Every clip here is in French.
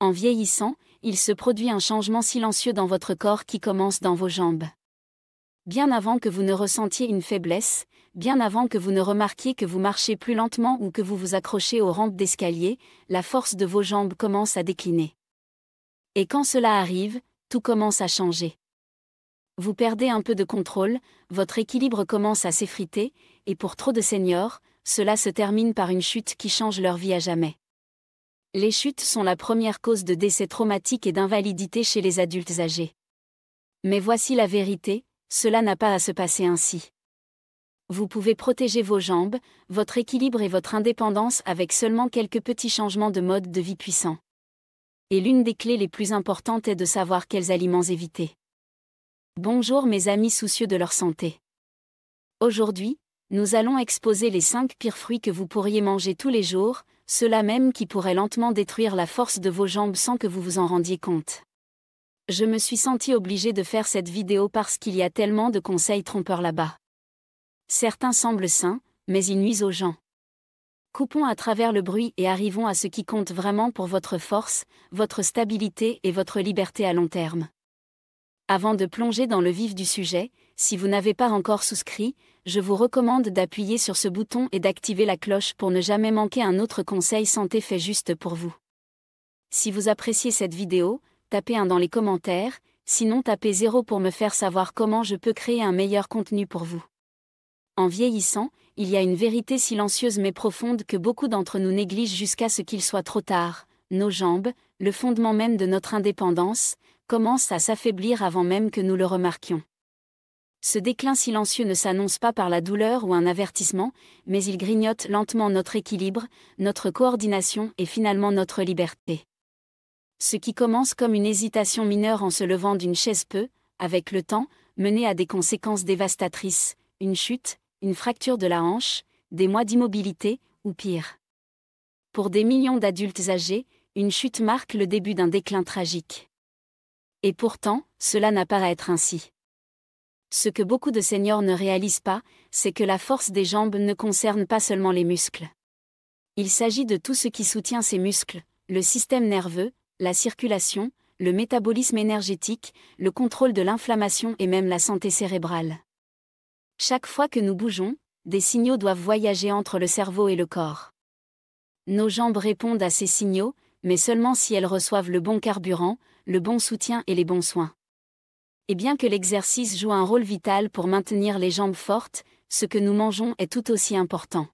En vieillissant, il se produit un changement silencieux dans votre corps qui commence dans vos jambes. Bien avant que vous ne ressentiez une faiblesse, bien avant que vous ne remarquiez que vous marchez plus lentement ou que vous vous accrochez aux rampes d'escalier, la force de vos jambes commence à décliner. Et quand cela arrive, tout commence à changer. Vous perdez un peu de contrôle, votre équilibre commence à s'effriter, et pour trop de seniors, cela se termine par une chute qui change leur vie à jamais. Les chutes sont la première cause de décès traumatique et d'invalidité chez les adultes âgés. Mais voici la vérité, cela n'a pas à se passer ainsi. Vous pouvez protéger vos jambes, votre équilibre et votre indépendance avec seulement quelques petits changements de mode de vie puissants. Et l'une des clés les plus importantes est de savoir quels aliments éviter. Bonjour mes amis soucieux de leur santé. Aujourd'hui, nous allons exposer les 5 pires fruits que vous pourriez manger tous les jours, ceux-là même qui pourraient lentement détruire la force de vos jambes sans que vous vous en rendiez compte. Je me suis sentie obligée de faire cette vidéo parce qu'il y a tellement de conseils trompeurs là-bas. Certains semblent sains, mais ils nuisent aux gens. Coupons à travers le bruit et arrivons à ce qui compte vraiment pour votre force, votre stabilité et votre liberté à long terme. Avant de plonger dans le vif du sujet, si vous n'avez pas encore souscrit, je vous recommande d'appuyer sur ce bouton et d'activer la cloche pour ne jamais manquer un autre conseil santé fait juste pour vous. Si vous appréciez cette vidéo, tapez 1 dans les commentaires, sinon tapez 0 pour me faire savoir comment je peux créer un meilleur contenu pour vous. En vieillissant, il y a une vérité silencieuse mais profonde que beaucoup d'entre nous négligent jusqu'à ce qu'il soit trop tard. Nos jambes, le fondement même de notre indépendance, commencent à s'affaiblir avant même que nous le remarquions. Ce déclin silencieux ne s'annonce pas par la douleur ou un avertissement, mais il grignote lentement notre équilibre, notre coordination et finalement notre liberté. Ce qui commence comme une hésitation mineure en se levant d'une chaise peut, avec le temps, mener à des conséquences dévastatrices, une chute, une fracture de la hanche, des mois d'immobilité, ou pire. Pour des millions d'adultes âgés, une chute marque le début d'un déclin tragique. Et pourtant, cela n'a pas à être ainsi. Ce que beaucoup de seniors ne réalisent pas, c'est que la force des jambes ne concerne pas seulement les muscles. Il s'agit de tout ce qui soutient ces muscles, le système nerveux, la circulation, le métabolisme énergétique, le contrôle de l'inflammation et même la santé cérébrale. Chaque fois que nous bougeons, des signaux doivent voyager entre le cerveau et le corps. Nos jambes répondent à ces signaux, mais seulement si elles reçoivent le bon carburant, le bon soutien et les bons soins. Et bien que l'exercice joue un rôle vital pour maintenir les jambes fortes, ce que nous mangeons est tout aussi important.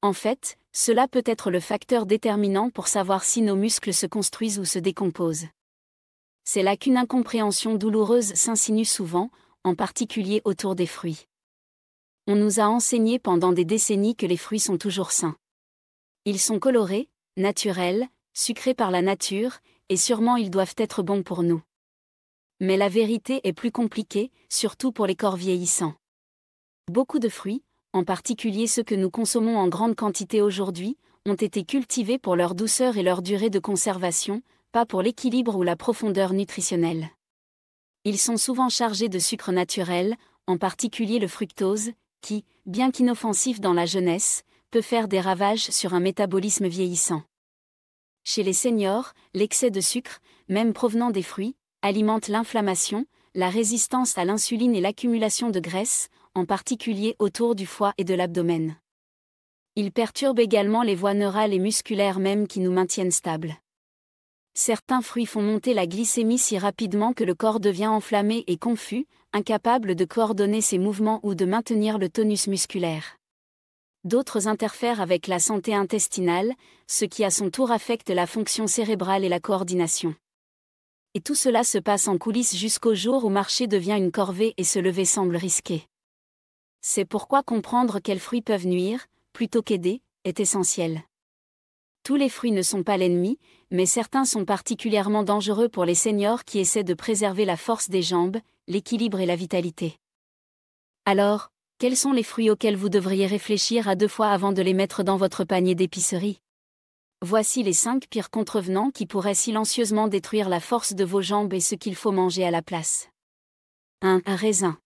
En fait, cela peut être le facteur déterminant pour savoir si nos muscles se construisent ou se décomposent. C'est là qu'une incompréhension douloureuse s'insinue souvent, en particulier autour des fruits. On nous a enseigné pendant des décennies que les fruits sont toujours sains. Ils sont colorés, naturels, sucrés par la nature, et sûrement ils doivent être bons pour nous. Mais la vérité est plus compliquée, surtout pour les corps vieillissants. Beaucoup de fruits, en particulier ceux que nous consommons en grande quantité aujourd'hui, ont été cultivés pour leur douceur et leur durée de conservation, pas pour l'équilibre ou la profondeur nutritionnelle. Ils sont souvent chargés de sucre naturel, en particulier le fructose, qui, bien qu'inoffensif dans la jeunesse, peut faire des ravages sur un métabolisme vieillissant. Chez les seniors, l'excès de sucre, même provenant des fruits, alimente l'inflammation, la résistance à l'insuline et l'accumulation de graisse, en particulier autour du foie et de l'abdomen. Il perturbe également les voies neurales et musculaires même qui nous maintiennent stables. Certains fruits font monter la glycémie si rapidement que le corps devient enflammé et confus, incapable de coordonner ses mouvements ou de maintenir le tonus musculaire. D'autres interfèrent avec la santé intestinale, ce qui à son tour affecte la fonction cérébrale et la coordination. Et tout cela se passe en coulisses jusqu'au jour où marcher devient une corvée et se lever semble risqué. C'est pourquoi comprendre quels fruits peuvent nuire, plutôt qu'aider, est essentiel. Tous les fruits ne sont pas l'ennemi, mais certains sont particulièrement dangereux pour les seniors qui essaient de préserver la force des jambes, l'équilibre et la vitalité. Alors, quels sont les fruits auxquels vous devriez réfléchir à 2 fois avant de les mettre dans votre panier d'épicerie ? Voici les 5 pires contrevenants qui pourraient silencieusement détruire la force de vos jambes et ce qu'il faut manger à la place. 1. Un raisin.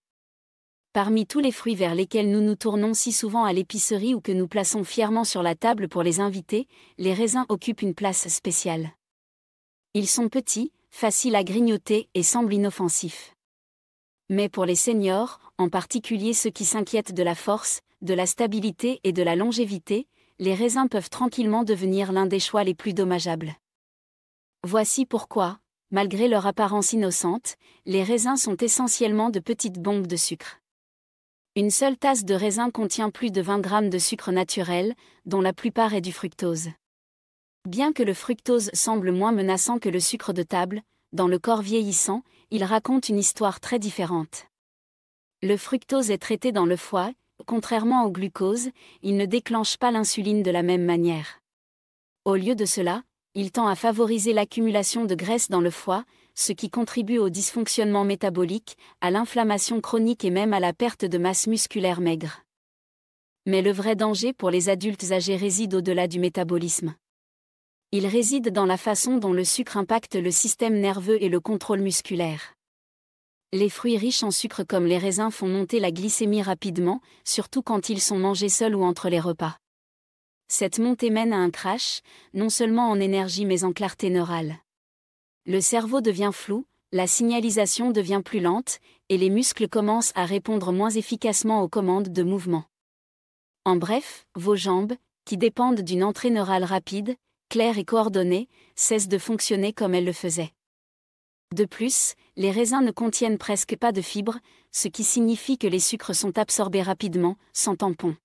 Parmi tous les fruits vers lesquels nous nous tournons si souvent à l'épicerie ou que nous plaçons fièrement sur la table pour les invités, les raisins occupent une place spéciale. Ils sont petits, faciles à grignoter et semblent inoffensifs. Mais pour les seniors, en particulier ceux qui s'inquiètent de la force, de la stabilité et de la longévité, les raisins peuvent tranquillement devenir l'un des choix les plus dommageables. Voici pourquoi, malgré leur apparence innocente, les raisins sont essentiellement de petites bombes de sucre. Une seule tasse de raisin contient plus de 20 grammes de sucre naturel, dont la plupart est du fructose. Bien que le fructose semble moins menaçant que le sucre de table, dans le corps vieillissant, il raconte une histoire très différente. Le fructose est traité dans le foie, contrairement au glucose, il ne déclenche pas l'insuline de la même manière. Au lieu de cela, il tend à favoriser l'accumulation de graisse dans le foie, ce qui contribue au dysfonctionnement métabolique, à l'inflammation chronique et même à la perte de masse musculaire maigre. Mais le vrai danger pour les adultes âgés réside au-delà du métabolisme. Il réside dans la façon dont le sucre impacte le système nerveux et le contrôle musculaire. Les fruits riches en sucre comme les raisins font monter la glycémie rapidement, surtout quand ils sont mangés seuls ou entre les repas. Cette montée mène à un crash, non seulement en énergie mais en clarté neurale. Le cerveau devient flou, la signalisation devient plus lente, et les muscles commencent à répondre moins efficacement aux commandes de mouvement. En bref, vos jambes, qui dépendent d'une entrée neurale rapide, claire et coordonnée, cessent de fonctionner comme elles le faisaient. De plus, les raisins ne contiennent presque pas de fibres, ce qui signifie que les sucres sont absorbés rapidement, sans tampon.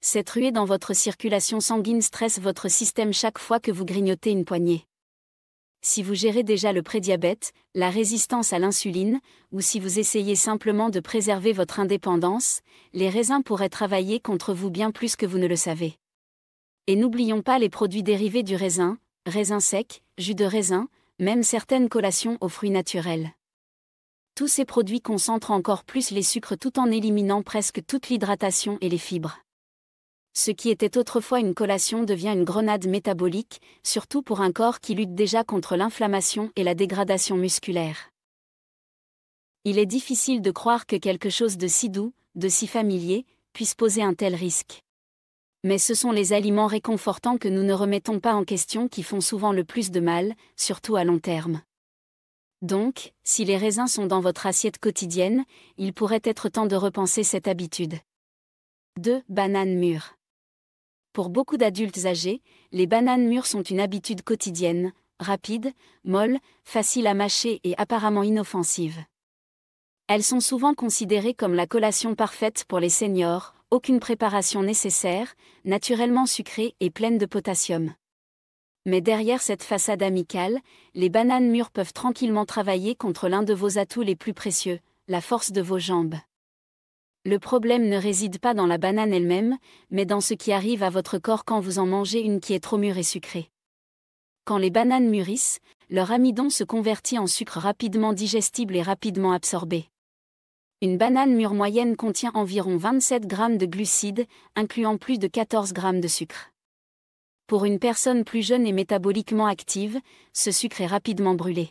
Cette ruée dans votre circulation sanguine stresse votre système chaque fois que vous grignotez une poignée. Si vous gérez déjà le prédiabète, la résistance à l'insuline, ou si vous essayez simplement de préserver votre indépendance, les raisins pourraient travailler contre vous bien plus que vous ne le savez. Et n'oublions pas les produits dérivés du raisin, raisin sec, jus de raisin, même certaines collations aux fruits naturels. Tous ces produits concentrent encore plus les sucres tout en éliminant presque toute l'hydratation et les fibres. Ce qui était autrefois une collation devient une grenade métabolique, surtout pour un corps qui lutte déjà contre l'inflammation et la dégradation musculaire. Il est difficile de croire que quelque chose de si doux, de si familier, puisse poser un tel risque. Mais ce sont les aliments réconfortants que nous ne remettons pas en question qui font souvent le plus de mal, surtout à long terme. Donc, si les raisins sont dans votre assiette quotidienne, il pourrait être temps de repenser cette habitude. 2. Bananes mûres. Pour beaucoup d'adultes âgés, les bananes mûres sont une habitude quotidienne, rapide, molle, facile à mâcher et apparemment inoffensive. Elles sont souvent considérées comme la collation parfaite pour les seniors, aucune préparation nécessaire, naturellement sucrée et pleine de potassium. Mais derrière cette façade amicale, les bananes mûres peuvent tranquillement travailler contre l'un de vos atouts les plus précieux, la force de vos jambes. Le problème ne réside pas dans la banane elle-même, mais dans ce qui arrive à votre corps quand vous en mangez une qui est trop mûre et sucrée. Quand les bananes mûrissent, leur amidon se convertit en sucre rapidement digestible et rapidement absorbé. Une banane mûre moyenne contient environ 27 grammes de glucides, incluant plus de 14 grammes de sucre. Pour une personne plus jeune et métaboliquement active, ce sucre est rapidement brûlé.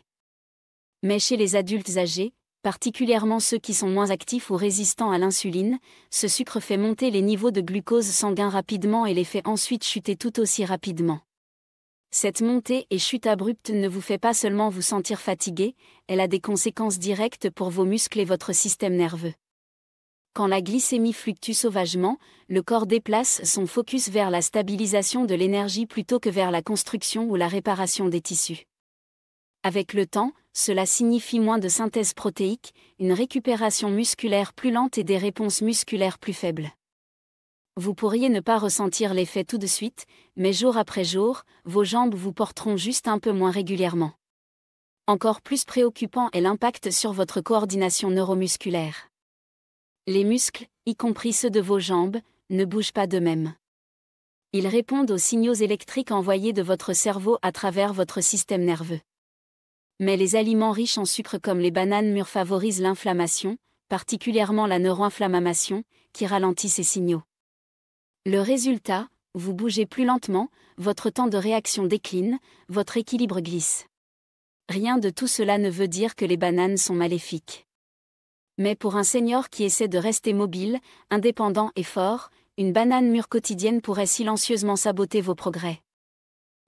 Mais chez les adultes âgés, particulièrement ceux qui sont moins actifs ou résistants à l'insuline, ce sucre fait monter les niveaux de glucose sanguin rapidement et les fait ensuite chuter tout aussi rapidement. Cette montée et chute abrupte ne vous fait pas seulement vous sentir fatigué, elle a des conséquences directes pour vos muscles et votre système nerveux. Quand la glycémie fluctue sauvagement, le corps déplace son focus vers la stabilisation de l'énergie plutôt que vers la construction ou la réparation des tissus. Avec le temps, cela signifie moins de synthèse protéique, une récupération musculaire plus lente et des réponses musculaires plus faibles. Vous pourriez ne pas ressentir l'effet tout de suite, mais jour après jour, vos jambes vous porteront juste un peu moins régulièrement. Encore plus préoccupant est l'impact sur votre coordination neuromusculaire. Les muscles, y compris ceux de vos jambes, ne bougent pas d'eux-mêmes. Ils répondent aux signaux électriques envoyés de votre cerveau à travers votre système nerveux. Mais les aliments riches en sucre comme les bananes mûres favorisent l'inflammation, particulièrement la neuroinflammation, qui ralentit ces signaux. Le résultat, vous bougez plus lentement, votre temps de réaction décline, votre équilibre glisse. Rien de tout cela ne veut dire que les bananes sont maléfiques. Mais pour un senior qui essaie de rester mobile, indépendant et fort, une banane mûre quotidienne pourrait silencieusement saboter vos progrès.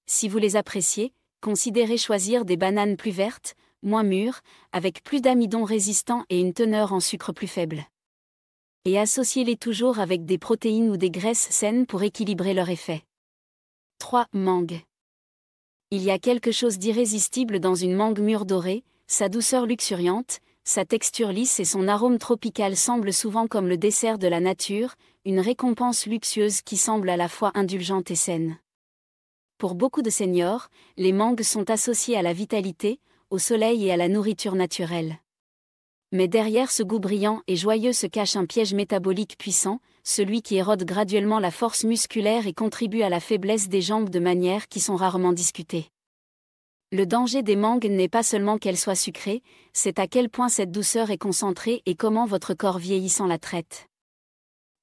Si vous les appréciez, considérez choisir des bananes plus vertes, moins mûres, avec plus d'amidon résistant et une teneur en sucre plus faible. Et associez-les toujours avec des protéines ou des graisses saines pour équilibrer leur effet. 3. Mangue. Il y a quelque chose d'irrésistible dans une mangue mûre dorée, sa douceur luxuriante, sa texture lisse et son arôme tropical semblent souvent comme le dessert de la nature, une récompense luxueuse qui semble à la fois indulgente et saine. Pour beaucoup de seniors, les mangues sont associées à la vitalité, au soleil et à la nourriture naturelle. Mais derrière ce goût brillant et joyeux se cache un piège métabolique puissant, celui qui érode graduellement la force musculaire et contribue à la faiblesse des jambes de manière qui sont rarement discutées. Le danger des mangues n'est pas seulement qu'elles soient sucrées, c'est à quel point cette douceur est concentrée et comment votre corps vieillissant la traite.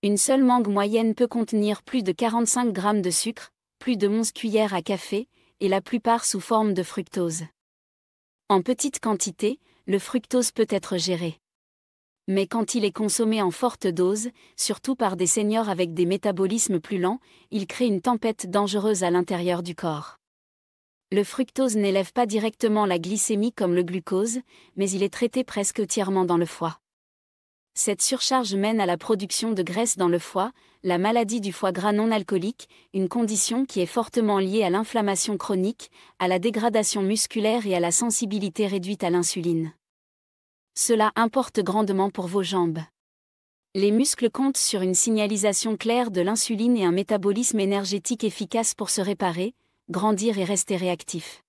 Une seule mangue moyenne peut contenir plus de 45 grammes de sucre, plus de 11 cuillères à café, et la plupart sous forme de fructose. En petite quantité, le fructose peut être géré. Mais quand il est consommé en forte dose, surtout par des seniors avec des métabolismes plus lents, il crée une tempête dangereuse à l'intérieur du corps. Le fructose n'élève pas directement la glycémie comme le glucose, mais il est traité presque entièrement dans le foie. Cette surcharge mène à la production de graisse dans le foie, la maladie du foie gras non alcoolique, une condition qui est fortement liée à l'inflammation chronique, à la dégradation musculaire et à la sensibilité réduite à l'insuline. Cela importe grandement pour vos jambes. Les muscles comptent sur une signalisation claire de l'insuline et un métabolisme énergétique efficace pour se réparer, grandir et rester réactif.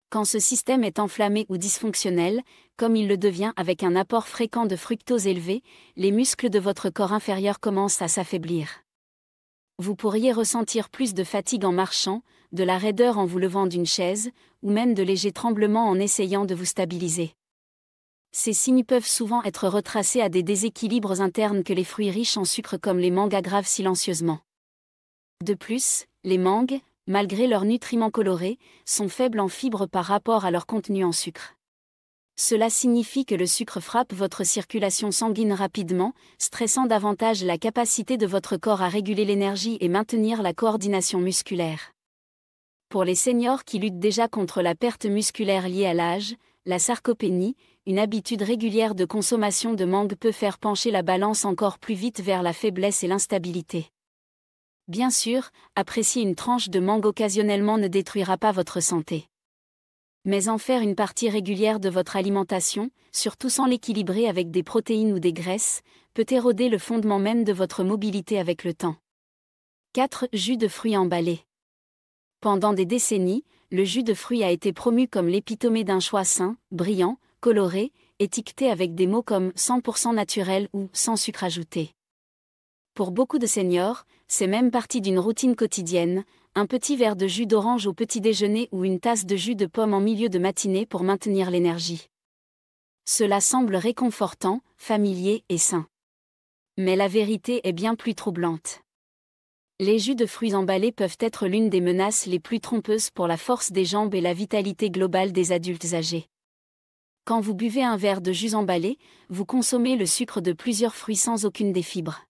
Quand ce système est enflammé ou dysfonctionnel, comme il le devient avec un apport fréquent de fructose élevé, les muscles de votre corps inférieur commencent à s'affaiblir. Vous pourriez ressentir plus de fatigue en marchant, de la raideur en vous levant d'une chaise, ou même de légers tremblements en essayant de vous stabiliser. Ces signes peuvent souvent être retracés à des déséquilibres internes que les fruits riches en sucre comme les mangues aggravent silencieusement. De plus, les mangues, malgré leurs nutriments colorés, sont faibles en fibres par rapport à leur contenu en sucre. Cela signifie que le sucre frappe votre circulation sanguine rapidement, stressant davantage la capacité de votre corps à réguler l'énergie et maintenir la coordination musculaire. Pour les seniors qui luttent déjà contre la perte musculaire liée à l'âge, la sarcopénie, une habitude régulière de consommation de mangue peut faire pencher la balance encore plus vite vers la faiblesse et l'instabilité. Bien sûr, apprécier une tranche de mangue occasionnellement ne détruira pas votre santé. Mais en faire une partie régulière de votre alimentation, surtout sans l'équilibrer avec des protéines ou des graisses, peut éroder le fondement même de votre mobilité avec le temps. 4. Jus de fruits emballés. Pendant des décennies, le jus de fruits a été promu comme l'épitome d'un choix sain, brillant, coloré, étiqueté avec des mots comme 100% naturel ou sans sucre ajouté. Pour beaucoup de seniors, c'est même partie d'une routine quotidienne, un petit verre de jus d'orange au petit déjeuner ou une tasse de jus de pomme en milieu de matinée pour maintenir l'énergie. Cela semble réconfortant, familier et sain. Mais la vérité est bien plus troublante. Les jus de fruits emballés peuvent être l'une des menaces les plus trompeuses pour la force des jambes et la vitalité globale des adultes âgés. Quand vous buvez un verre de jus emballé, vous consommez le sucre de plusieurs fruits sans aucune des fibres.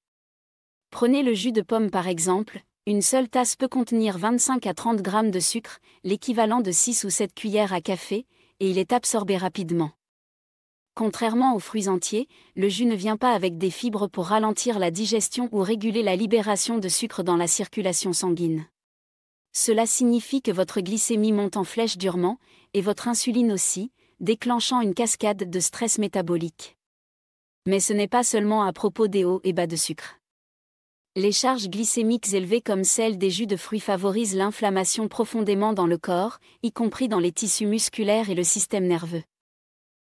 Prenez le jus de pomme par exemple, une seule tasse peut contenir 25 à 30 grammes de sucre, l'équivalent de 6 ou 7 cuillères à café, et il est absorbé rapidement. Contrairement aux fruits entiers, le jus ne vient pas avec des fibres pour ralentir la digestion ou réguler la libération de sucre dans la circulation sanguine. Cela signifie que votre glycémie monte en flèche durement, et votre insuline aussi, déclenchant une cascade de stress métabolique. Mais ce n'est pas seulement à propos des hauts et bas de sucre. Les charges glycémiques élevées comme celles des jus de fruits favorisent l'inflammation profondément dans le corps, y compris dans les tissus musculaires et le système nerveux.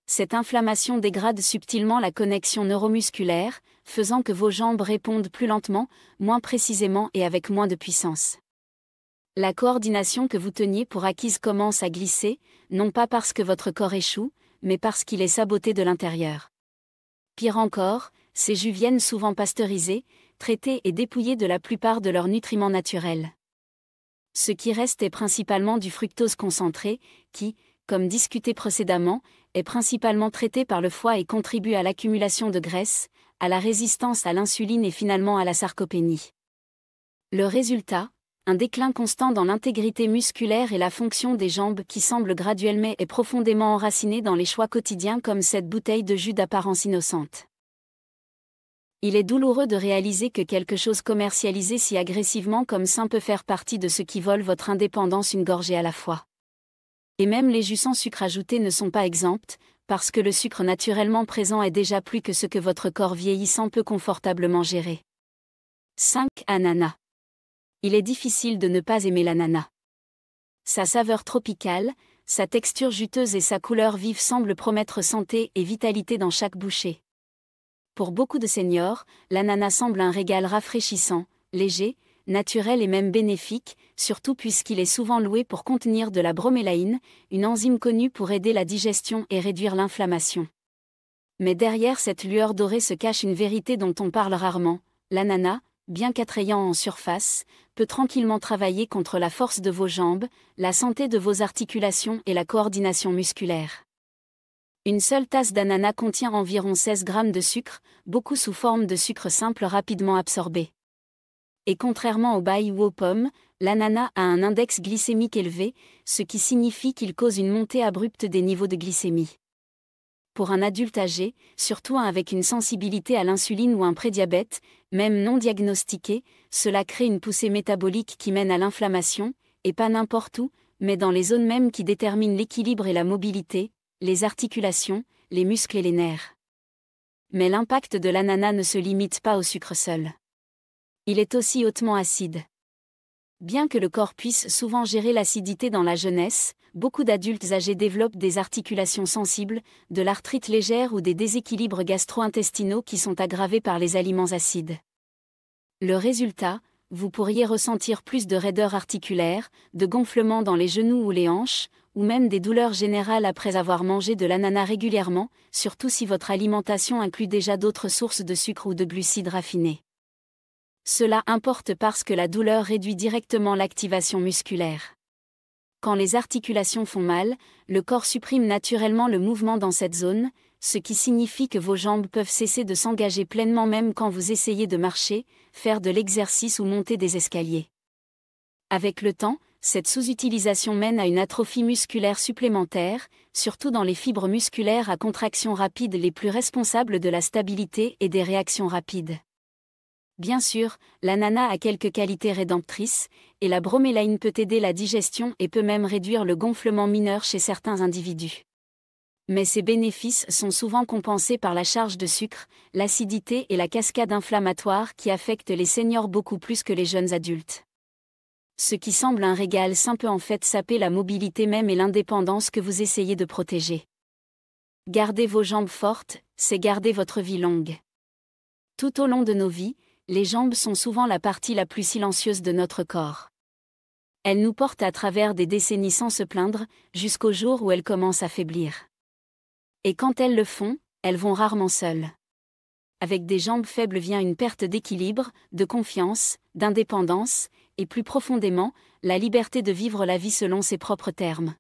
Cette inflammation dégrade subtilement la connexion neuromusculaire, faisant que vos jambes répondent plus lentement, moins précisément et avec moins de puissance. La coordination que vous teniez pour acquise commence à glisser, non pas parce que votre corps échoue, mais parce qu'il est saboté de l'intérieur. Pire encore, ces jus viennent souvent pasteurisés, traités et dépouillés de la plupart de leurs nutriments naturels. Ce qui reste est principalement du fructose concentré, qui, comme discuté précédemment, est principalement traité par le foie et contribue à l'accumulation de graisse, à la résistance à l'insuline et finalement à la sarcopénie. Le résultat, un déclin constant dans l'intégrité musculaire et la fonction des jambes qui semble graduellement et profondément enraciné dans les choix quotidiens comme cette bouteille de jus d'apparence innocente. Il est douloureux de réaliser que quelque chose commercialisé si agressivement comme ça peut faire partie de ce qui vole votre indépendance une gorgée à la fois. Et même les jus sans sucre ajouté ne sont pas exempts, parce que le sucre naturellement présent est déjà plus que ce que votre corps vieillissant peut confortablement gérer. 5. Ananas. Il est difficile de ne pas aimer l'ananas. Sa saveur tropicale, sa texture juteuse et sa couleur vive semblent promettre santé et vitalité dans chaque bouchée. Pour beaucoup de seniors, l'ananas semble un régal rafraîchissant, léger, naturel et même bénéfique, surtout puisqu'il est souvent loué pour contenir de la bromélaïne, une enzyme connue pour aider la digestion et réduire l'inflammation. Mais derrière cette lueur dorée se cache une vérité dont on parle rarement. L'ananas, bien qu'attrayant en surface, peut tranquillement travailler contre la force de vos jambes, la santé de vos articulations et la coordination musculaire. Une seule tasse d'ananas contient environ 16 grammes de sucre, beaucoup sous forme de sucre simple rapidement absorbé. Et contrairement aux bailles ou aux pommes, l'ananas a un index glycémique élevé, ce qui signifie qu'il cause une montée abrupte des niveaux de glycémie. Pour un adulte âgé, surtout un avec une sensibilité à l'insuline ou un prédiabète, même non diagnostiqué, cela crée une poussée métabolique qui mène à l'inflammation, et pas n'importe où, mais dans les zones mêmes qui déterminent l'équilibre et la mobilité, les articulations, les muscles et les nerfs. Mais l'impact de l'ananas ne se limite pas au sucre seul. Il est aussi hautement acide. Bien que le corps puisse souvent gérer l'acidité dans la jeunesse, beaucoup d'adultes âgés développent des articulations sensibles, de l'arthrite légère ou des déséquilibres gastro-intestinaux qui sont aggravés par les aliments acides. Le résultat, vous pourriez ressentir plus de raideur articulaire, de gonflements dans les genoux ou les hanches, ou même des douleurs générales après avoir mangé de l'ananas régulièrement, surtout si votre alimentation inclut déjà d'autres sources de sucre ou de glucides raffinés. Cela importe parce que la douleur réduit directement l'activation musculaire. Quand les articulations font mal, le corps supprime naturellement le mouvement dans cette zone, ce qui signifie que vos jambes peuvent cesser de s'engager pleinement même quand vous essayez de marcher, faire de l'exercice ou monter des escaliers. Avec le temps, cette sous-utilisation mène à une atrophie musculaire supplémentaire, surtout dans les fibres musculaires à contraction rapide les plus responsables de la stabilité et des réactions rapides. Bien sûr, l'ananas a quelques qualités rédemptrices, et la bromélaïne peut aider la digestion et peut même réduire le gonflement mineur chez certains individus. Mais ces bénéfices sont souvent compensés par la charge de sucre, l'acidité et la cascade inflammatoire qui affectent les seniors beaucoup plus que les jeunes adultes. Ce qui semble un régal sain peut en fait saper la mobilité même et l'indépendance que vous essayez de protéger. Garder vos jambes fortes, c'est garder votre vie longue. Tout au long de nos vies, les jambes sont souvent la partie la plus silencieuse de notre corps. Elles nous portent à travers des décennies sans se plaindre, jusqu'au jour où elles commencent à faiblir. Et quand elles le font, elles vont rarement seules. Avec des jambes faibles vient une perte d'équilibre, de confiance, d'indépendance, et plus profondément, la liberté de vivre la vie selon ses propres termes.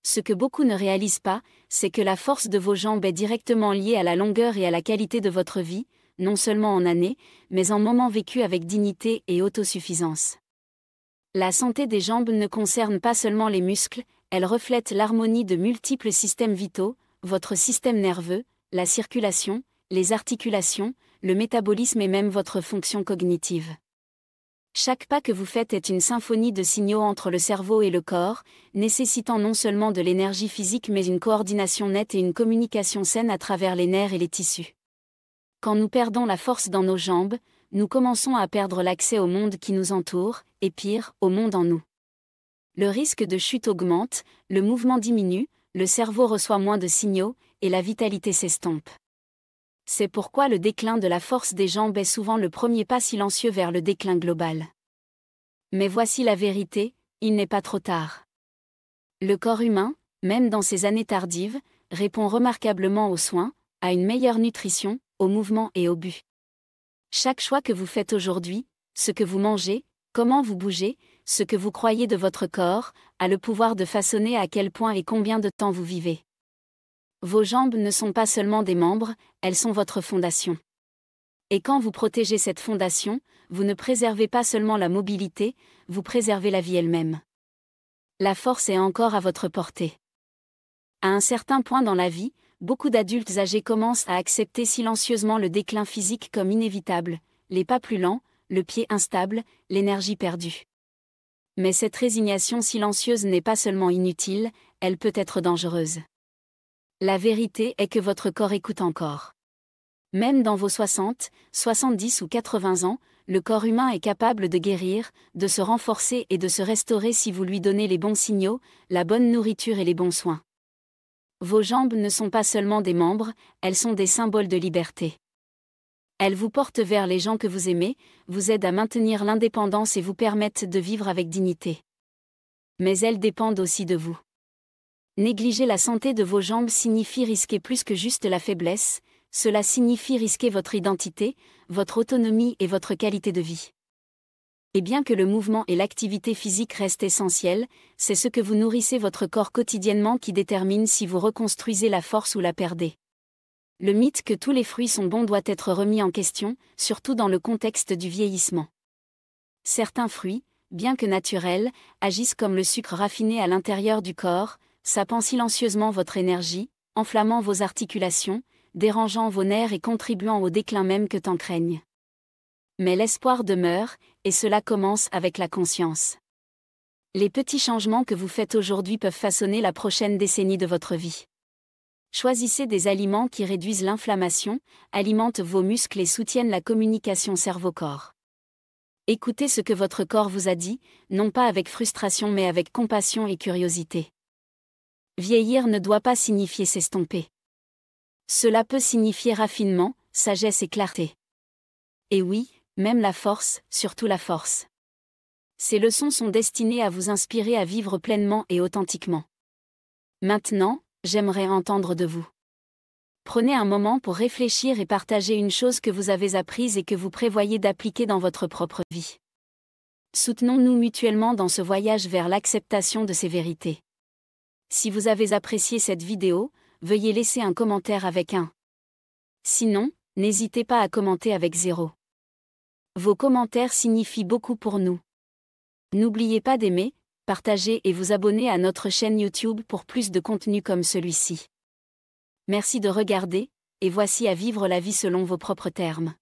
Ce que beaucoup ne réalisent pas, c'est que la force de vos jambes est directement liée à la longueur et à la qualité de votre vie, non seulement en années, mais en moments vécus avec dignité et autosuffisance. La santé des jambes ne concerne pas seulement les muscles, elle reflète l'harmonie de multiples systèmes vitaux, votre système nerveux, la circulation, les articulations, le métabolisme et même votre fonction cognitive. Chaque pas que vous faites est une symphonie de signaux entre le cerveau et le corps, nécessitant non seulement de l'énergie physique mais une coordination nette et une communication saine à travers les nerfs et les tissus. Quand nous perdons la force dans nos jambes, nous commençons à perdre l'accès au monde qui nous entoure, et pire, au monde en nous. Le risque de chute augmente, le mouvement diminue, le cerveau reçoit moins de signaux, et la vitalité s'estompe. C'est pourquoi le déclin de la force des jambes est souvent le premier pas silencieux vers le déclin global. Mais voici la vérité, il n'est pas trop tard. Le corps humain, même dans ses années tardives, répond remarquablement aux soins, à une meilleure nutrition, au mouvement et au but. Chaque choix que vous faites aujourd'hui, ce que vous mangez, comment vous bougez, ce que vous croyez de votre corps, a le pouvoir de façonner à quel point et combien de temps vous vivez. Vos jambes ne sont pas seulement des membres, elles sont votre fondation. Et quand vous protégez cette fondation, vous ne préservez pas seulement la mobilité, vous préservez la vie elle-même. La force est encore à votre portée. À un certain point dans la vie, beaucoup d'adultes âgés commencent à accepter silencieusement le déclin physique comme inévitable, les pas plus lents, le pied instable, l'énergie perdue. Mais cette résignation silencieuse n'est pas seulement inutile, elle peut être dangereuse. La vérité est que votre corps écoute encore. Même dans vos 60, 70 ou 80 ans, le corps humain est capable de guérir, de se renforcer et de se restaurer si vous lui donnez les bons signaux, la bonne nourriture et les bons soins. Vos jambes ne sont pas seulement des membres, elles sont des symboles de liberté. Elles vous portent vers les gens que vous aimez, vous aident à maintenir l'indépendance et vous permettent de vivre avec dignité. Mais elles dépendent aussi de vous. Négliger la santé de vos jambes signifie risquer plus que juste la faiblesse, cela signifie risquer votre identité, votre autonomie et votre qualité de vie. Et bien que le mouvement et l'activité physique restent essentiels, c'est ce que vous nourrissez votre corps quotidiennement qui détermine si vous reconstruisez la force ou la perdez. Le mythe que tous les fruits sont bons doit être remis en question, surtout dans le contexte du vieillissement. Certains fruits, bien que naturels, agissent comme le sucre raffiné à l'intérieur du corps, sapant silencieusement votre énergie, enflammant vos articulations, dérangeant vos nerfs et contribuant au déclin même que tant craignent. Mais l'espoir demeure, et cela commence avec la conscience. Les petits changements que vous faites aujourd'hui peuvent façonner la prochaine décennie de votre vie. Choisissez des aliments qui réduisent l'inflammation, alimentent vos muscles et soutiennent la communication cerveau-corps. Écoutez ce que votre corps vous a dit, non pas avec frustration mais avec compassion et curiosité. Vieillir ne doit pas signifier s'estomper. Cela peut signifier raffinement, sagesse et clarté. Et oui, même la force, surtout la force. Ces leçons sont destinées à vous inspirer à vivre pleinement et authentiquement. Maintenant, j'aimerais entendre de vous. Prenez un moment pour réfléchir et partager une chose que vous avez apprise et que vous prévoyez d'appliquer dans votre propre vie. Soutenons-nous mutuellement dans ce voyage vers l'acceptation de ces vérités. Si vous avez apprécié cette vidéo, veuillez laisser un commentaire avec un. Sinon, n'hésitez pas à commenter avec 0. Vos commentaires signifient beaucoup pour nous. N'oubliez pas d'aimer, partager et vous abonner à notre chaîne YouTube pour plus de contenu comme celui-ci. Merci de regarder, et voici à vivre la vie selon vos propres termes.